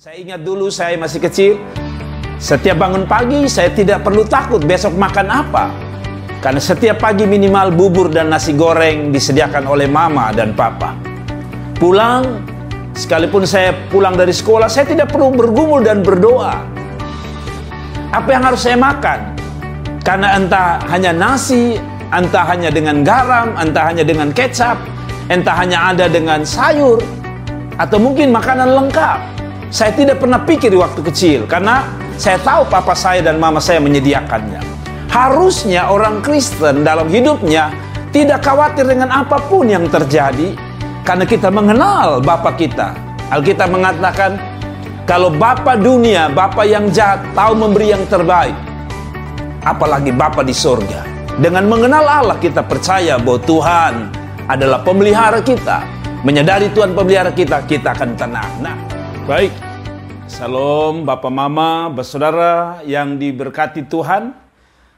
Saya ingat dulu saya masih kecil, setiap bangun pagi saya tidak perlu takut besok makan apa. Karena setiap pagi minimal bubur dan nasi goreng disediakan oleh mama dan papa. Pulang, sekalipun saya pulang dari sekolah, saya tidak perlu bergumul dan berdoa. Apa yang harus saya makan? Karena entah hanya nasi, entah hanya dengan garam, entah hanya dengan kecap, entah hanya ada dengan sayur, atau mungkin makanan lengkap. Saya tidak pernah pikir di waktu kecil, karena saya tahu papa saya dan mama saya menyediakannya. Harusnya orang Kristen dalam hidupnya tidak khawatir dengan apapun yang terjadi, karena kita mengenal Bapa kita. Alkitab mengatakan, kalau Bapa dunia, Bapa yang jahat, tahu memberi yang terbaik, apalagi Bapa di surga. Dengan mengenal Allah, kita percaya bahwa Tuhan adalah pemelihara kita. Menyadari Tuhan pemelihara kita, kita akan tenang. Nah, baik, Salam Bapak Mama, bersaudara yang diberkati Tuhan.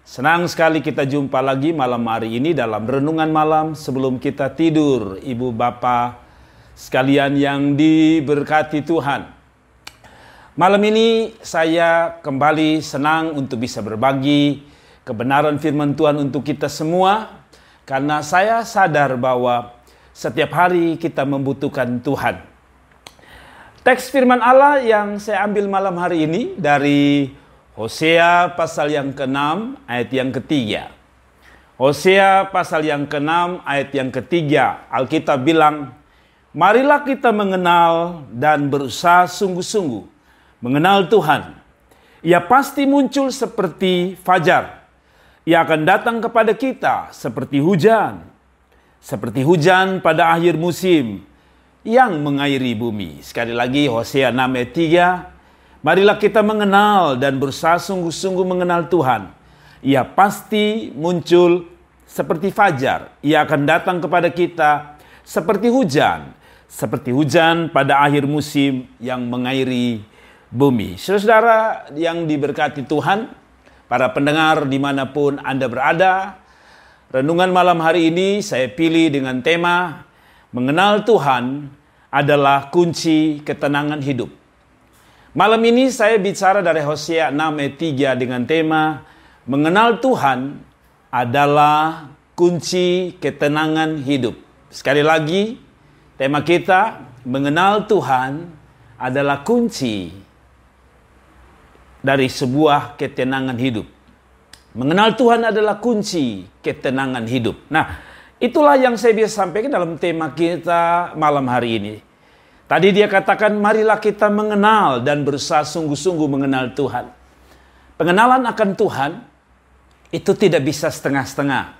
Senang sekali kita jumpa lagi malam hari ini dalam renungan malam sebelum kita tidur. Ibu Bapak sekalian yang diberkati Tuhan. Malam ini saya kembali senang untuk bisa berbagi kebenaran firman Tuhan untuk kita semua. Karena saya sadar bahwa setiap hari kita membutuhkan Tuhan. Teks firman Allah yang saya ambil malam hari ini dari Hosea pasal yang ke-6 ayat yang ketiga. Hosea pasal yang ke-6 ayat yang ketiga. Alkitab bilang, marilah kita mengenal dan berusaha sungguh-sungguh mengenal Tuhan. Ia pasti muncul seperti fajar. Ia akan datang kepada kita seperti hujan. Seperti hujan pada akhir musim yang mengairi bumi. Sekali lagi Hosea 6 ayat 3. Marilah kita mengenal dan berusaha sungguh-sungguh mengenal Tuhan. Ia pasti muncul seperti fajar. Ia akan datang kepada kita seperti hujan. Seperti hujan pada akhir musim yang mengairi bumi. Saudara-saudara yang diberkati Tuhan, para pendengar dimanapun Anda berada, renungan malam hari ini saya pilih dengan tema mengenal Tuhan adalah kunci ketenangan hidup. Malam ini saya bicara dari Hosea 6 ayat 3 dengan tema mengenal Tuhan adalah kunci ketenangan hidup. Sekali lagi, tema kita mengenal Tuhan adalah kunci dari sebuah ketenangan hidup. Mengenal Tuhan adalah kunci ketenangan hidup. Nah, itulah yang saya bisa sampaikan dalam tema kita malam hari ini. Tadi dia katakan, marilah kita mengenal dan berusaha sungguh-sungguh mengenal Tuhan. Pengenalan akan Tuhan itu tidak bisa setengah-setengah.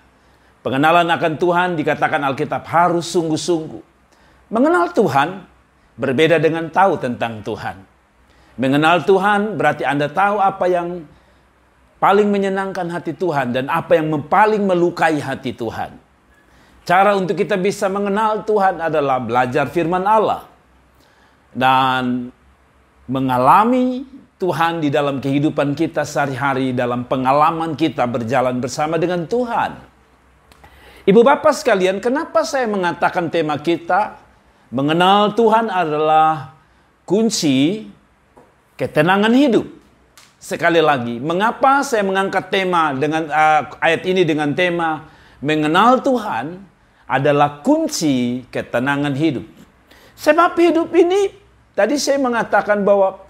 Pengenalan akan Tuhan dikatakan Alkitab harus sungguh-sungguh. Mengenal Tuhan berbeda dengan tahu tentang Tuhan. Mengenal Tuhan berarti Anda tahu apa yang paling menyenangkan hati Tuhan dan apa yang paling melukai hati Tuhan. Cara untuk kita bisa mengenal Tuhan adalah belajar firman Allah dan mengalami Tuhan di dalam kehidupan kita sehari-hari, dalam pengalaman kita berjalan bersama dengan Tuhan. Ibu bapak sekalian, kenapa saya mengatakan tema kita mengenal Tuhan adalah kunci ketenangan hidup? Sekali lagi, mengapa saya mengangkat tema dengan ayat ini dengan tema mengenal Tuhan adalah kunci ketenangan hidup. Sebab hidup ini, tadi saya mengatakan bahwa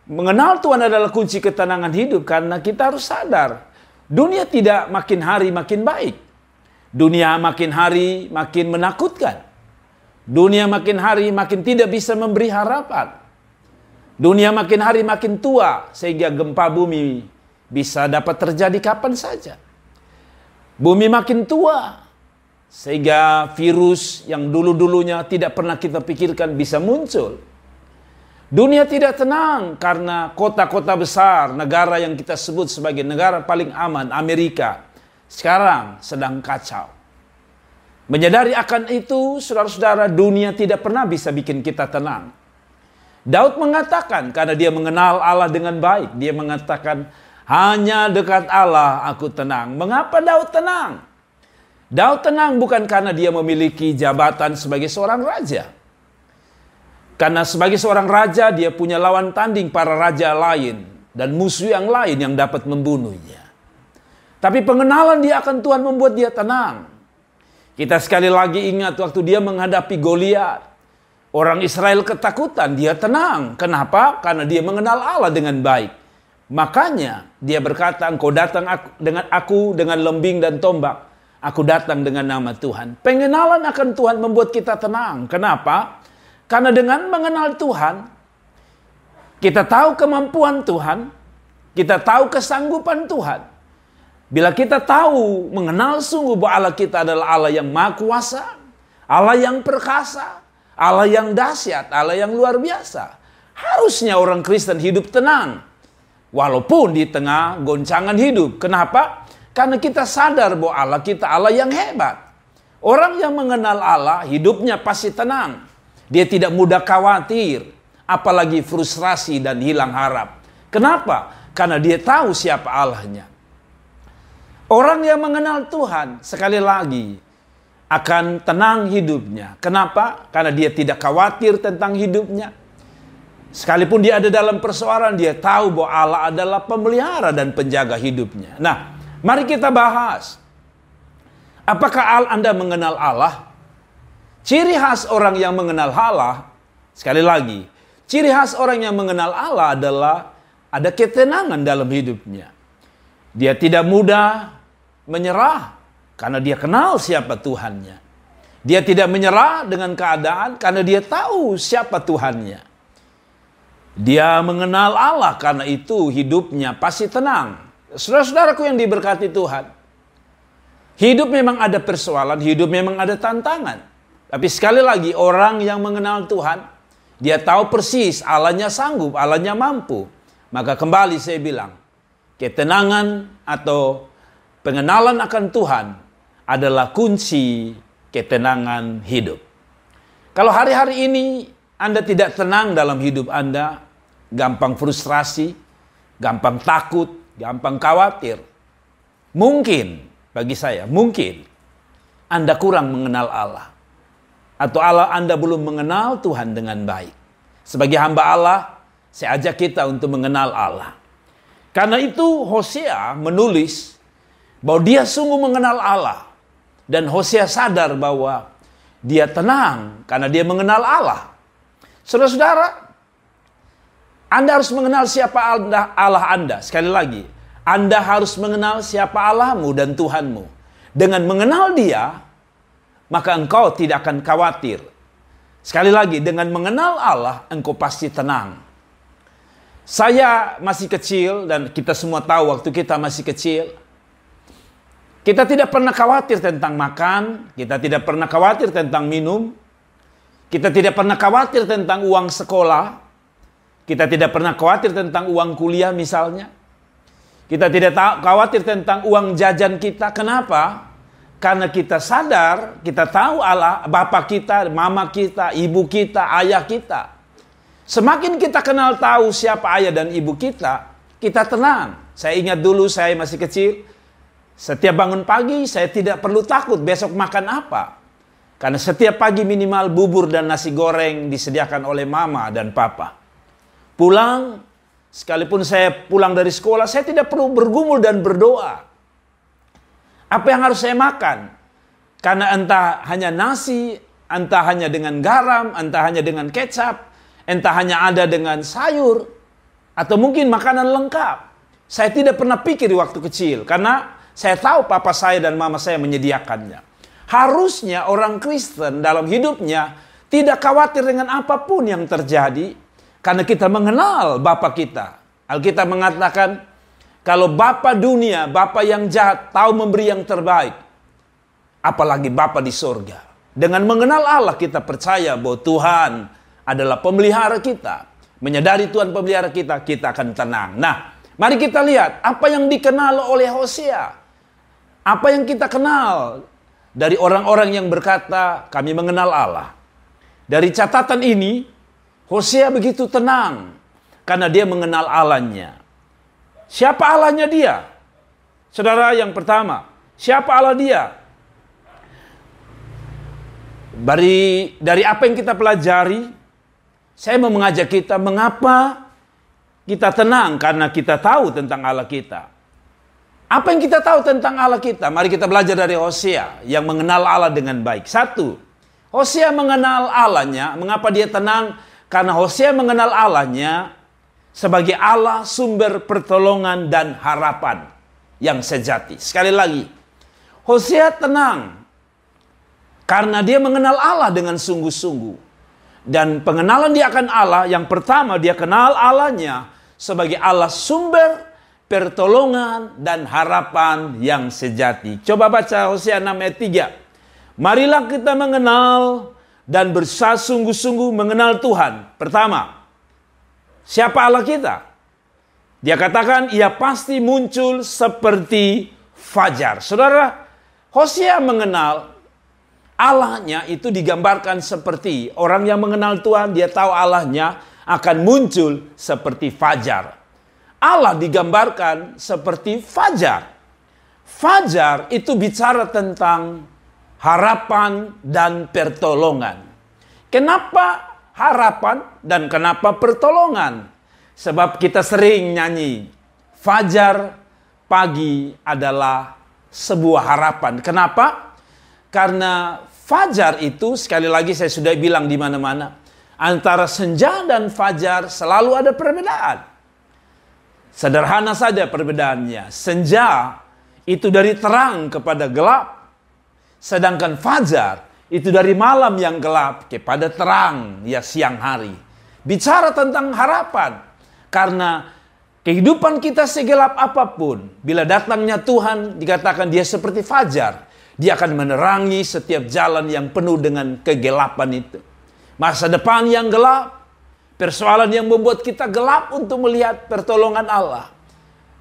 mengenal Tuhan adalah kunci ketenangan hidup karena kita harus sadar, dunia tidak makin hari makin baik. Dunia makin hari makin menakutkan. Dunia makin hari makin tidak bisa memberi harapan. Dunia makin hari makin tua sehingga gempa bumi bisa dapat terjadi kapan saja. Bumi makin tua sehingga virus yang dulu-dulunya tidak pernah kita pikirkan bisa muncul. Dunia tidak tenang karena kota-kota besar, negara yang kita sebut sebagai negara paling aman, Amerika, sekarang sedang kacau. Menyadari akan itu, saudara-saudara, dunia tidak pernah bisa bikin kita tenang. Daud mengatakan, karena dia mengenal Allah dengan baik, dia mengatakan, hanya dekat Allah aku tenang. Mengapa Daud tenang? Daud tenang bukan karena dia memiliki jabatan sebagai seorang raja. Karena sebagai seorang raja, dia punya lawan tanding para raja lain dan musuh yang lain yang dapat membunuhnya. Tapi pengenalan dia akan Tuhan membuat dia tenang. Kita sekali lagi ingat waktu dia menghadapi Goliat. Orang Israel ketakutan, dia tenang. Kenapa? Karena dia mengenal Allah dengan baik. Makanya dia berkata, engkau datang dengan lembing dan tombak. Aku datang dengan nama Tuhan. Pengenalan akan Tuhan membuat kita tenang. Kenapa? Karena dengan mengenal Tuhan, kita tahu kemampuan Tuhan, kita tahu kesanggupan Tuhan. Bila kita tahu, mengenal sungguh bahwa Allah kita adalah Allah yang Maha Kuasa, Allah yang perkasa, Allah yang dahsyat, Allah yang luar biasa. Harusnya orang Kristen hidup tenang, walaupun di tengah goncangan hidup. Kenapa? Karena kita sadar bahwa Allah kita Allah yang hebat. Orang yang mengenal Allah, hidupnya pasti tenang. Dia tidak mudah khawatir, apalagi frustrasi dan hilang harap. Kenapa? Karena dia tahu siapa Allahnya. Orang yang mengenal Tuhan, sekali lagi, akan tenang hidupnya. Kenapa? Karena dia tidak khawatir tentang hidupnya. Sekalipun dia ada dalam persoalan, dia tahu bahwa Allah adalah pemelihara dan penjaga hidupnya. Nah, mari kita bahas. Apakah Anda mengenal Allah? Ciri khas orang yang mengenal Allah, sekali lagi, ciri khas orang yang mengenal Allah adalah ada ketenangan dalam hidupnya. Dia tidak mudah menyerah karena dia kenal siapa Tuhannya. Dia tidak menyerah dengan keadaan karena dia tahu siapa Tuhannya. Dia mengenal Allah karena itu hidupnya pasti tenang. Saudara-saudaraku yang diberkati Tuhan, hidup memang ada persoalan, hidup memang ada tantangan. Tapi sekali lagi, orang yang mengenal Tuhan, dia tahu persis Allahnya sanggup, Allahnya mampu. Maka kembali saya bilang, ketenangan atau pengenalan akan Tuhan adalah kunci ketenangan hidup. Kalau hari-hari ini Anda tidak tenang dalam hidup Anda, gampang frustrasi, gampang takut, gampang khawatir. Mungkin, bagi saya, mungkin Anda kurang mengenal Allah. Atau Anda belum mengenal Tuhan dengan baik. Sebagai hamba Allah, saya ajak kita untuk mengenal Allah. Karena itu Hosea menulis bahwa dia sungguh mengenal Allah. Dan Hosea sadar bahwa dia tenang karena dia mengenal Allah. Saudara-saudara, Anda harus mengenal siapa Allah Anda. Sekali lagi, Anda harus mengenal siapa Allahmu dan Tuhanmu. Dengan mengenal Dia, maka engkau tidak akan khawatir. Sekali lagi, dengan mengenal Allah, engkau pasti tenang. Saya masih kecil, dan kita semua tahu waktu kita masih kecil, kita tidak pernah khawatir tentang makan, kita tidak pernah khawatir tentang minum, kita tidak pernah khawatir tentang uang sekolah, kita tidak pernah khawatir tentang uang kuliah misalnya, kita tidak khawatir tentang uang jajan kita. Kenapa? Karena kita sadar, kita tahu Allah, bapak kita, mama kita, ibu kita, ayah kita. Semakin kita kenal tahu siapa ayah dan ibu kita, kita tenang. Saya ingat dulu saya masih kecil, setiap bangun pagi saya tidak perlu takut besok makan apa. Karena setiap pagi minimal bubur dan nasi goreng disediakan oleh mama dan papa. Pulang, sekalipun saya pulang dari sekolah, saya tidak perlu bergumul dan berdoa. Apa yang harus saya makan? Karena entah hanya nasi, entah hanya dengan garam, entah hanya dengan kecap, entah hanya ada dengan sayur, atau mungkin makanan lengkap. Saya tidak pernah pikir di waktu kecil, karena saya tahu papa saya dan mama saya menyediakannya. Harusnya orang Kristen dalam hidupnya tidak khawatir dengan apapun yang terjadi, karena kita mengenal Bapa kita. Alkitab mengatakan, kalau Bapa dunia, Bapa yang jahat, tahu memberi yang terbaik, apalagi Bapa di surga. Dengan mengenal Allah, kita percaya bahwa Tuhan adalah pemelihara kita. Menyadari Tuhan pemelihara kita, kita akan tenang. Nah, mari kita lihat apa yang dikenal oleh Hosea. Apa yang kita kenal dari orang-orang yang berkata, kami mengenal Allah. Dari catatan ini, Hosea begitu tenang karena dia mengenal Allahnya. Siapa Allahnya dia? Saudara, yang pertama, siapa Allah dia? Dari apa yang kita pelajari, Saya mau mengajak kita, mengapa kita tenang? Karena kita tahu tentang Allah kita. Apa yang kita tahu tentang Allah kita? Mari kita belajar dari Hosea yang mengenal Allah dengan baik. 1. Hosea mengenal Allahnya. Mengapa dia tenang? Karena Hosea mengenal Allahnya sebagai Allah sumber pertolongan dan harapan yang sejati. Sekali lagi, Hosea tenang karena dia mengenal Allah dengan sungguh-sungguh. Dan pengenalan dia akan Allah, yang pertama dia kenal Allahnya sebagai Allah sumber pertolongan dan harapan yang sejati. Coba baca Hosea 6 ayat 3. Marilah kita mengenal dan berusaha sungguh-sungguh mengenal Tuhan. Pertama, siapa Allah kita? Dia katakan ia pasti muncul seperti fajar. Saudara, Hosea mengenal Allahnya itu digambarkan seperti orang yang mengenal Tuhan, dia tahu Allahnya akan muncul seperti fajar. Allah digambarkan seperti fajar. Fajar itu bicara tentang harapan dan pertolongan. Kenapa harapan dan kenapa pertolongan? Sebab kita sering nyanyi, fajar pagi adalah sebuah harapan. Kenapa? Karena fajar itu, sekali lagi saya sudah bilang di mana-mana, antara senja dan fajar selalu ada perbedaan. Sederhana saja perbedaannya. Senja itu dari terang kepada gelap. Sedangkan fajar itu dari malam yang gelap kepada terang, ya siang hari. Bicara tentang harapan. Karena kehidupan kita segelap apapun, bila datangnya Tuhan dikatakan dia seperti fajar. Dia akan menerangi setiap jalan yang penuh dengan kegelapan itu. Masa depan yang gelap, persoalan yang membuat kita gelap untuk melihat pertolongan Allah.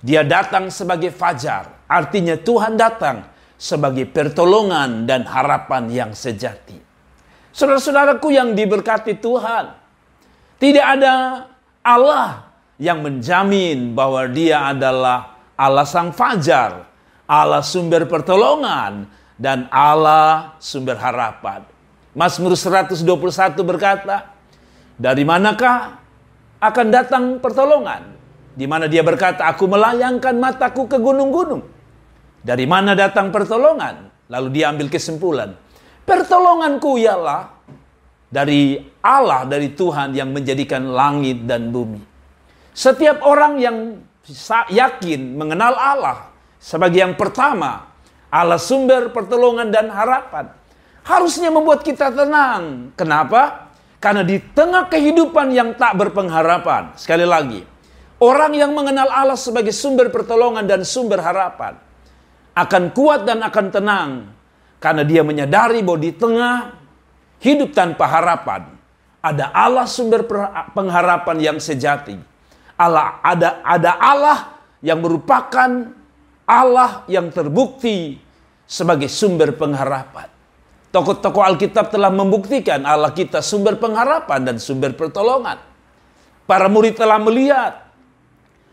Dia datang sebagai fajar, artinya Tuhan datang sebagai pertolongan dan harapan yang sejati. Saudara-saudaraku yang diberkati Tuhan, tidak ada Allah yang menjamin bahwa dia adalah Allah sang fajar, Allah sumber pertolongan, dan Allah sumber harapan. Mazmur 121 berkata, dari manakah akan datang pertolongan? Di mana dia berkata, aku melayangkan mataku ke gunung-gunung. Dari mana datang pertolongan? Lalu dia ambil kesimpulan, pertolonganku ialah dari Allah, dari Tuhan yang menjadikan langit dan bumi. Setiap orang yang yakin mengenal Allah sebagai yang pertama, Allah sumber pertolongan dan harapan, harusnya membuat kita tenang. Kenapa? Karena di tengah kehidupan yang tak berpengharapan, sekali lagi, orang yang mengenal Allah sebagai sumber pertolongan dan sumber harapan akan kuat dan akan tenang. Karena dia menyadari bahwa di tengah hidup tanpa harapan, ada Allah sumber pengharapan yang sejati. Ada Allah yang merupakan Allah yang terbukti sebagai sumber pengharapan. Tokoh-tokoh Alkitab telah membuktikan Allah kita sumber pengharapan dan sumber pertolongan. Para murid telah melihat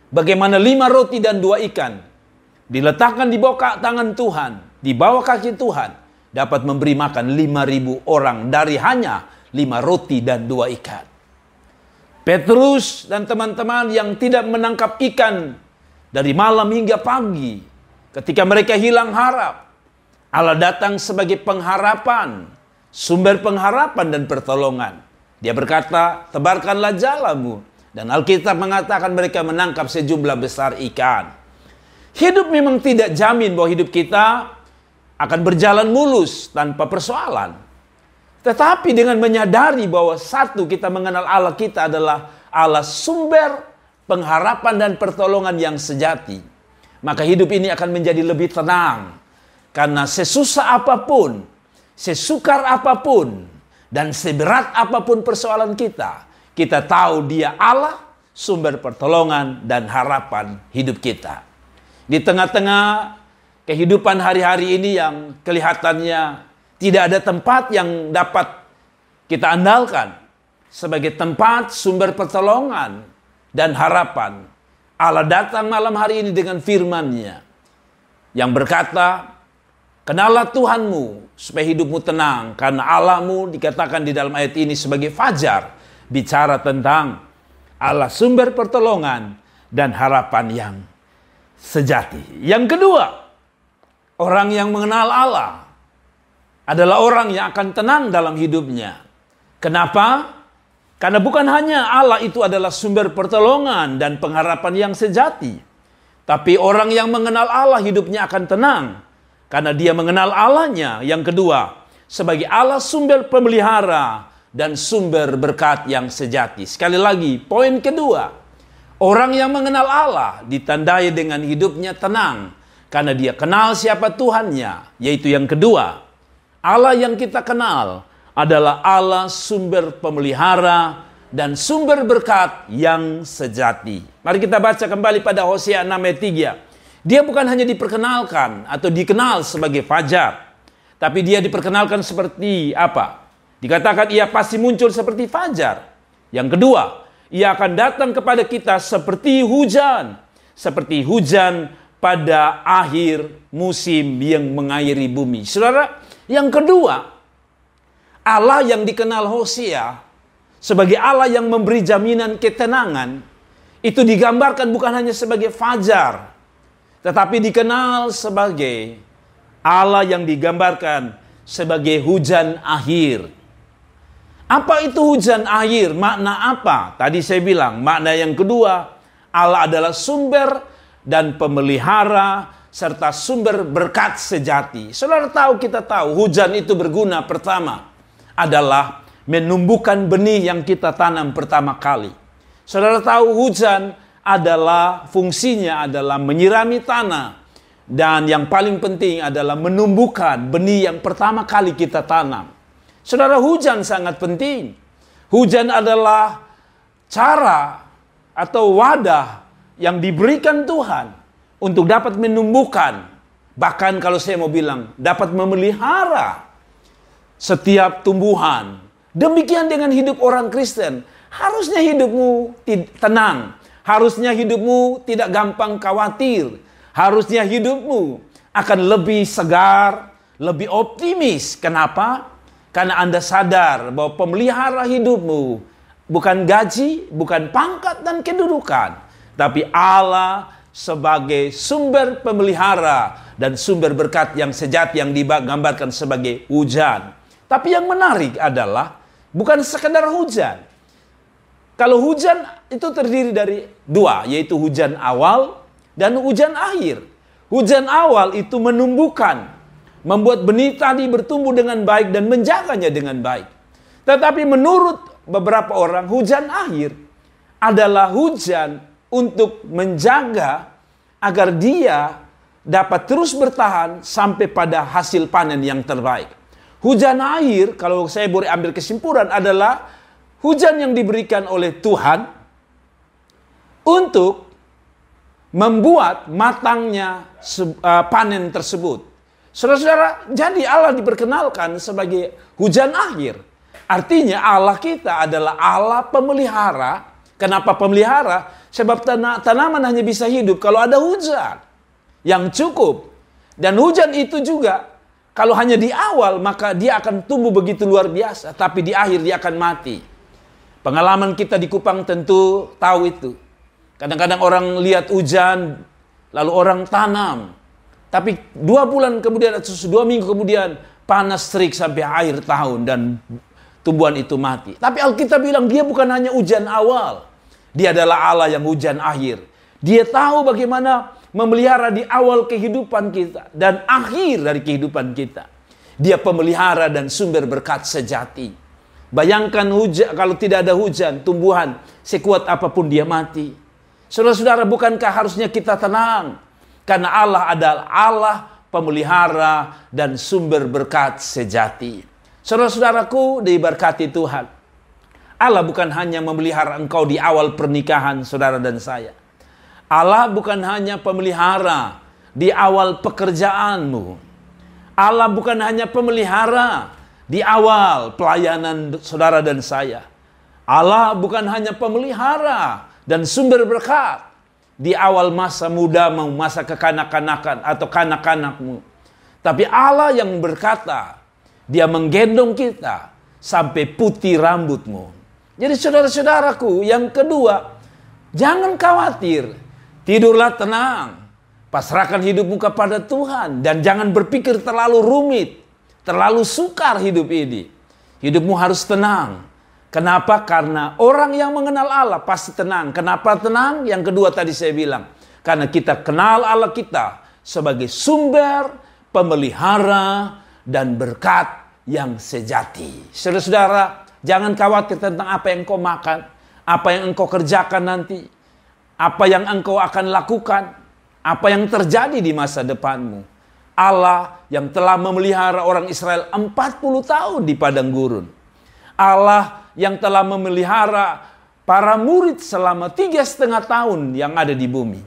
bagaimana 5 roti dan 2 ikan diletakkan di bawah tangan Tuhan, di bawah kaki Tuhan, dapat memberi makan 5.000 orang dari hanya 5 roti dan 2 ikan. Petrus dan teman-teman yang tidak menangkap ikan dari malam hingga pagi, ketika mereka hilang harap, Allah datang sebagai pengharapan, sumber pengharapan dan pertolongan. Dia berkata, tebarkanlah jalamu. Dan Alkitab mengatakan mereka menangkap sejumlah besar ikan. Hidup memang tidak jamin bahwa hidup kita akan berjalan mulus tanpa persoalan. Tetapi dengan menyadari bahwa satu, kita mengenal Allah kita adalah Allah sumber pengharapan dan pertolongan yang sejati, maka hidup ini akan menjadi lebih tenang. Karena sesusah apapun, sesukar apapun, dan seberat apapun persoalan kita, kita tahu dia Allah, sumber pertolongan dan harapan hidup kita. Di tengah-tengah kehidupan hari-hari ini yang kelihatannya tidak ada tempat yang dapat kita andalkan sebagai tempat sumber pertolongan dan harapan, Allah datang malam hari ini dengan firman-Nya yang berkata, kenallah Tuhanmu supaya hidupmu tenang, karena Allahmu dikatakan di dalam ayat ini sebagai fajar, bicara tentang Allah sumber pertolongan dan harapan yang sejati. Yang kedua, orang yang mengenal Allah adalah orang yang akan tenang dalam hidupnya. Kenapa? Karena bukan hanya Allah itu adalah sumber pertolongan dan pengharapan yang sejati, tapi orang yang mengenal Allah hidupnya akan tenang karena dia mengenal Allahnya. Yang kedua, sebagai Allah sumber pemelihara dan sumber berkat yang sejati. Sekali lagi, poin kedua, orang yang mengenal Allah ditandai dengan hidupnya tenang karena dia kenal siapa Tuhannya. Yaitu yang kedua, Allah yang kita kenal adalah Allah sumber pemelihara dan sumber berkat yang sejati. Mari kita baca kembali pada Hosea 6 ayat 3. Dia bukan hanya diperkenalkan atau dikenal sebagai fajar, tapi dia diperkenalkan seperti apa? Dikatakan ia pasti muncul seperti fajar. Yang kedua, ia akan datang kepada kita seperti hujan pada akhir musim yang mengairi bumi. Saudara, yang kedua, Allah yang dikenal Hosea sebagai Allah yang memberi jaminan ketenangan, itu digambarkan bukan hanya sebagai fajar, tetapi dikenal sebagai Allah yang digambarkan sebagai hujan akhir. Apa itu hujan akhir? Makna apa? Tadi saya bilang, makna yang kedua, Allah adalah sumber dan pemelihara serta sumber berkat sejati. Saudara tahu, kita tahu, hujan itu berguna pertama adalah menumbuhkan benih yang kita tanam pertama kali. Saudara tahu, hujan adalah fungsinya adalah menyirami tanah, dan yang paling penting adalah menumbuhkan benih yang pertama kali kita tanam. Saudara, hujan sangat penting. Hujan adalah cara atau wadah yang diberikan Tuhan untuk dapat menumbuhkan, bahkan kalau saya mau bilang, dapat memelihara setiap tumbuhan. Demikian dengan hidup orang Kristen. Harusnya hidupmu tenang. Harusnya hidupmu tidak gampang khawatir. Harusnya hidupmu akan lebih segar, lebih optimis. Kenapa? Karena Anda sadar bahwa pemelihara hidupmu bukan gaji, bukan pangkat dan kedudukan, tapi Allah sebagai sumber pemelihara dan sumber berkat yang sejati yang digambarkan sebagai hujan. Tapi yang menarik adalah bukan sekedar hujan. Kalau hujan itu terdiri dari dua, yaitu hujan awal dan hujan akhir. Hujan awal itu menumbuhkan, membuat benih tadi bertumbuh dengan baik dan menjaganya dengan baik. Tetapi menurut beberapa orang, hujan akhir adalah hujan untuk menjaga agar dia dapat terus bertahan sampai pada hasil panen yang terbaik. Hujan akhir, kalau saya boleh ambil kesimpulan, adalah hujan yang diberikan oleh Tuhan untuk membuat matangnya panen tersebut. Saudara-saudara, jadi Allah diperkenalkan sebagai hujan akhir. Artinya Allah kita adalah Allah pemelihara. Kenapa pemelihara? Sebab tanaman hanya bisa hidup kalau ada hujan yang cukup. Dan hujan itu juga, kalau hanya di awal, maka dia akan tumbuh begitu luar biasa. Tapi di akhir dia akan mati. Pengalaman kita di Kupang tentu tahu itu. Kadang-kadang orang lihat hujan, lalu orang tanam. Tapi 2 bulan kemudian, atau 2 minggu kemudian, panas terik sampai akhir tahun dan tumbuhan itu mati. Tapi Alkitab bilang dia bukan hanya hujan awal. Dia adalah Allah yang hujan akhir. Dia tahu bagaimana memelihara di awal kehidupan kita dan akhir dari kehidupan kita. Dia pemelihara dan sumber berkat sejati. Bayangkan hujan, kalau tidak ada hujan, tumbuhan sekuat apapun dia mati. Saudara-saudara, bukankah harusnya kita tenang? Karena Allah adalah Allah pemelihara dan sumber berkat sejati. Saudara-saudaraku diberkati Tuhan. Allah bukan hanya memelihara engkau di awal pernikahan saudara dan saya. Allah bukan hanya pemelihara di awal pekerjaanmu. Allah bukan hanya pemelihara di awal pelayanan saudara dan saya. Allah bukan hanya pemelihara dan sumber berkat di awal masa mudamu, masa kekanak-kanakan atau kanak-kanakmu. Tapi Allah yang berkata, Dia menggendong kita sampai putih rambutmu. Jadi saudara-saudaraku, yang kedua, jangan khawatir. Tidurlah tenang. Pasrahkan hidupmu kepada Tuhan. Dan jangan berpikir terlalu rumit, terlalu sukar hidup ini. Hidupmu harus tenang. Kenapa? Karena orang yang mengenal Allah pasti tenang. Kenapa tenang? Yang kedua tadi saya bilang. Karena kita kenal Allah kita sebagai sumber, pemelihara, dan berkat yang sejati. Saudara-saudara, jangan khawatir tentang apa yang engkau makan, apa yang engkau kerjakan nanti, apa yang engkau akan lakukan, apa yang terjadi di masa depanmu. Allah yang telah memelihara orang Israel 40 tahun di padang gurun. Allah yang telah memelihara para murid selama 3,5 tahun yang ada di bumi.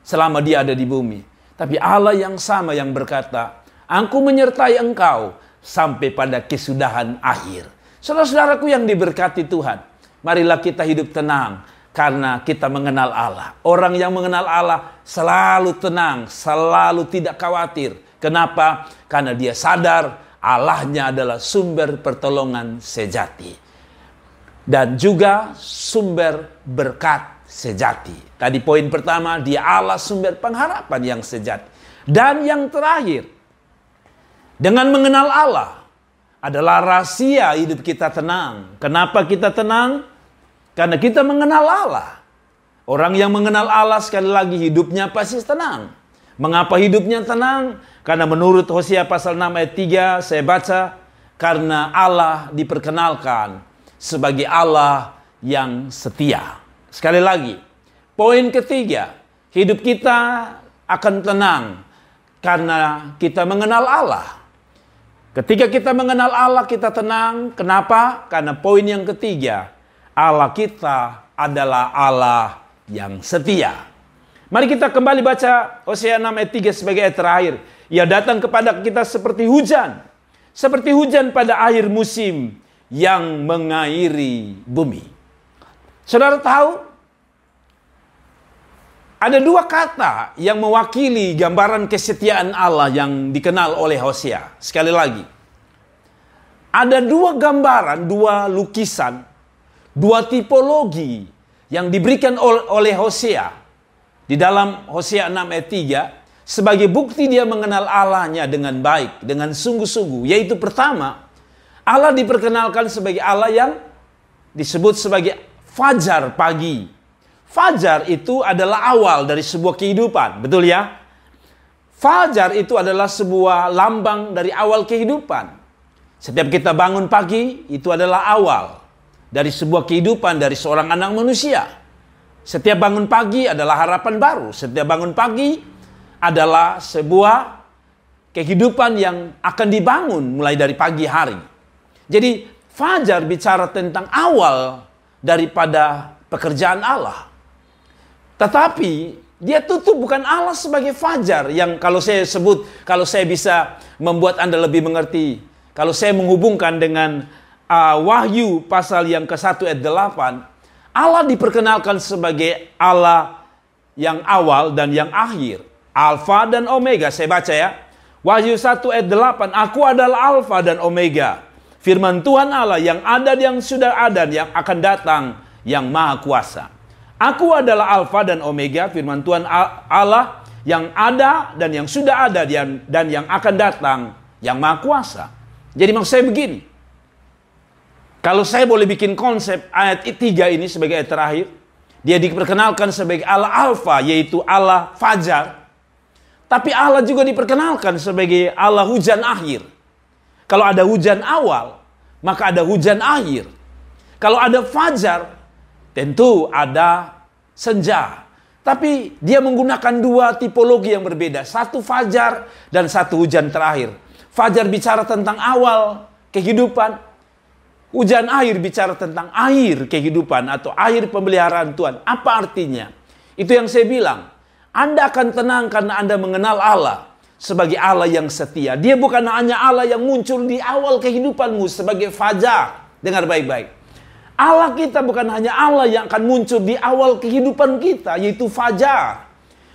Selama dia ada di bumi. Tapi Allah yang sama yang berkata, Aku menyertai engkau sampai pada kesudahan akhir. Saudara-saudaraku yang diberkati Tuhan, marilah kita hidup tenang karena kita mengenal Allah. Orang yang mengenal Allah selalu tenang, selalu tidak khawatir. Kenapa? Karena dia sadar Allahnya adalah sumber pertolongan sejati. Dan juga sumber berkat sejati. Tadi poin pertama, dia Allah sumber pengharapan yang sejati. Dan yang terakhir, dengan mengenal Allah adalah rahasia hidup kita tenang. Kenapa kita tenang? Karena kita mengenal Allah. Orang yang mengenal Allah sekali lagi hidupnya pasti tenang. Mengapa hidupnya tenang? Karena menurut Hosea pasal 6 ayat 3 saya baca, karena Allah diperkenalkan sebagai Allah yang setia. Sekali lagi, poin ketiga, hidup kita akan tenang karena kita mengenal Allah. Ketika kita mengenal Allah, kita tenang. Kenapa? Karena poin yang ketiga, Allah kita adalah Allah yang setia. Mari kita kembali baca Hosea 6 ayat 3 sebagai ayat terakhir. Ia datang kepada kita seperti hujan. Seperti hujan pada akhir musim yang mengairi bumi. Saudara tahu, ada dua kata yang mewakili gambaran kesetiaan Allah yang dikenal oleh Hosea. Sekali lagi, ada dua gambaran, dua lukisan, dua tipologi yang diberikan oleh Hosea di dalam Hosea 6 ayat 3 sebagai bukti dia mengenal Allahnya dengan baik, dengan sungguh-sungguh. Yaitu pertama, Allah diperkenalkan sebagai Allah yang disebut sebagai fajar pagi. Fajar itu adalah awal dari sebuah kehidupan, betul ya? Fajar itu adalah sebuah lambang dari awal kehidupan. Setiap kita bangun pagi, itu adalah awal dari sebuah kehidupan dari seorang anak manusia. Setiap bangun pagi adalah harapan baru. Setiap bangun pagi adalah sebuah kehidupan yang akan dibangun mulai dari pagi hari. Jadi fajar bicara tentang awal daripada pekerjaan Allah. Tetapi dia tutup bukan Allah sebagai fajar yang kalau saya sebut, kalau saya bisa membuat Anda lebih mengerti, kalau saya menghubungkan dengan Wahyu pasal yang ke-1 ayat 8, Allah diperkenalkan sebagai Allah yang awal dan yang akhir, Alfa dan Omega. Saya baca ya, Wahyu 1 ayat 8, Aku adalah Alfa dan Omega, firman Tuhan Allah yang ada, yang sudah ada, yang akan datang, yang maha kuasa. Aku adalah Alfa dan Omega, firman Tuhan Allah yang ada dan yang sudah ada dan yang akan datang, yang maha kuasa. Jadi maksud saya begini, kalau saya boleh bikin konsep ayat 3 ini sebagai ayat terakhir, dia diperkenalkan sebagai Allah Alfa, yaitu Allah fajar. Tapi Allah juga diperkenalkan sebagai Allah hujan akhir. Kalau ada hujan awal, maka ada hujan akhir. Kalau ada fajar, tentu ada senja. Tapi dia menggunakan dua tipologi yang berbeda. Satu fajar dan satu hujan terakhir. Fajar bicara tentang awal kehidupan. Hujan akhir bicara tentang akhir kehidupan atau akhir pemeliharaan Tuhan. Apa artinya? Itu yang saya bilang. Anda akan tenang karena Anda mengenal Allah sebagai Allah yang setia. Dia bukan hanya Allah yang muncul di awal kehidupanmu sebagai fajar. Dengar baik-baik. Allah kita bukan hanya Allah yang akan muncul di awal kehidupan kita, yaitu fajar.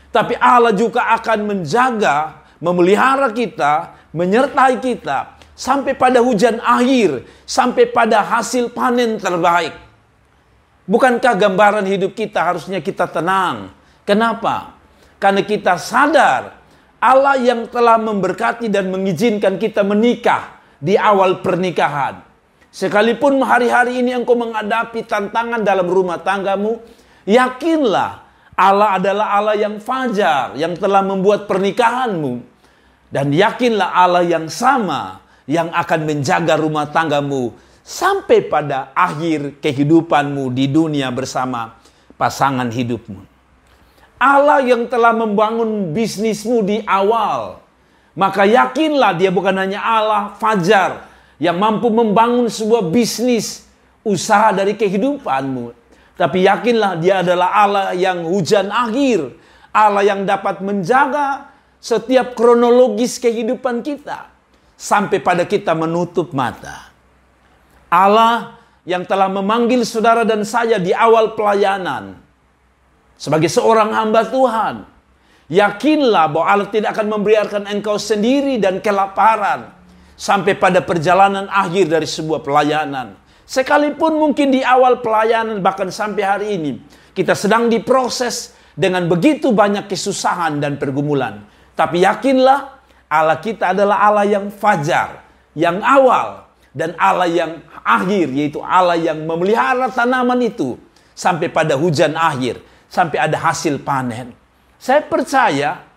Tapi Allah juga akan menjaga, memelihara kita, menyertai kita, sampai pada hujan akhir, sampai pada hasil panen terbaik. Bukankah gambaran hidup kita harusnya kita tenang? Kenapa? Karena kita sadar Allah yang telah memberkati dan mengizinkan kita menikah di awal pernikahan. Sekalipun hari-hari ini engkau menghadapi tantangan dalam rumah tanggamu, yakinlah Allah adalah Allah yang fajar, yang telah membuat pernikahanmu. Dan yakinlah Allah yang sama, yang akan menjaga rumah tanggamu sampai pada akhir kehidupanmu di dunia bersama pasangan hidupmu. Allah yang telah membangun bisnismu di awal, maka yakinlah Dia bukan hanya Allah fajar yang mampu membangun sebuah bisnis usaha dari kehidupanmu, tapi yakinlah Dia adalah Allah yang hujan akhir, Allah yang dapat menjaga setiap kronologis kehidupan kita sampai pada kita menutup mata. Allah yang telah memanggil saudara dan saya di awal pelayanan sebagai seorang hamba Tuhan. Yakinlah bahwa Allah tidak akan membiarkan engkau sendiri dan kelaparan sampai pada perjalanan akhir dari sebuah pelayanan. Sekalipun mungkin di awal pelayanan, bahkan sampai hari ini, kita sedang diproses dengan begitu banyak kesusahan dan pergumulan. Tapi yakinlah Allah kita adalah Allah yang fajar, yang awal, dan Allah yang akhir, yaitu Allah yang memelihara tanaman itu sampai pada hujan akhir, sampai ada hasil panen. Saya percaya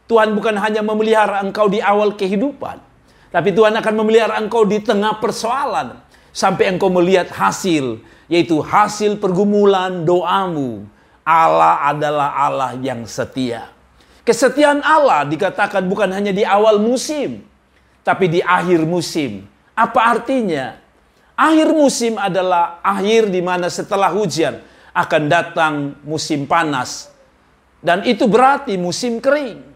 Tuhan bukan hanya memelihara engkau di awal kehidupan, tapi Tuhan akan memelihara engkau di tengah persoalan, sampai engkau melihat hasil, yaitu hasil pergumulan doamu. Allah adalah Allah yang setia. Kesetiaan Allah dikatakan bukan hanya di awal musim, tapi di akhir musim. Apa artinya? Akhir musim adalah akhir di mana setelah hujan akan datang musim panas. Dan itu berarti musim kering.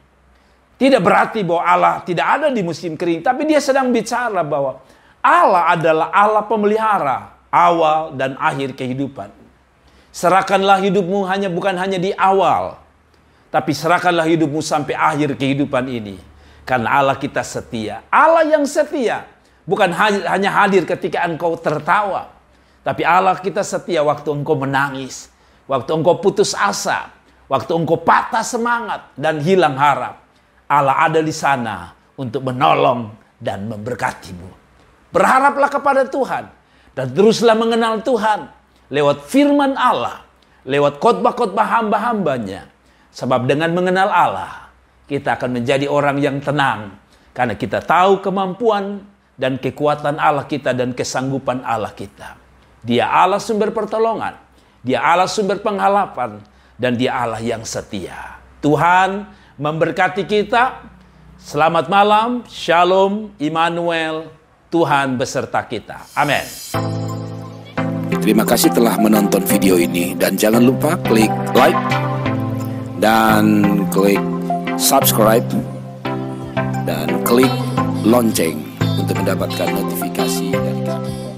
Tidak berarti bahwa Allah tidak ada di musim kering, tapi Dia sedang bicara bahwa Allah adalah Allah pemelihara awal dan akhir kehidupan. Serahkanlah hidupmu bukan hanya di awal, tapi serahkanlah hidupmu sampai akhir kehidupan ini. Karena Allah kita setia. Allah yang setia bukan hanya hadir ketika engkau tertawa, tapi Allah kita setia waktu engkau menangis, waktu engkau putus asa, waktu engkau patah semangat dan hilang harap. Allah ada di sana untuk menolong dan memberkatimu. Berharaplah kepada Tuhan dan teruslah mengenal Tuhan lewat firman Allah, lewat khotbah-khotbah hamba-hambanya. Sebab dengan mengenal Allah, kita akan menjadi orang yang tenang karena kita tahu kemampuan dan kekuatan Allah kita dan kesanggupan Allah kita. Dia Allah sumber pertolongan, Dia Allah sumber pengharapan, dan Dia Allah yang setia. Tuhan memberkati kita. Selamat malam, Shalom, Immanuel, Tuhan beserta kita. Amin. Terima kasih telah menonton video ini, dan jangan lupa klik like dan klik subscribe dan klik lonceng untuk mendapatkan notifikasi dari kami.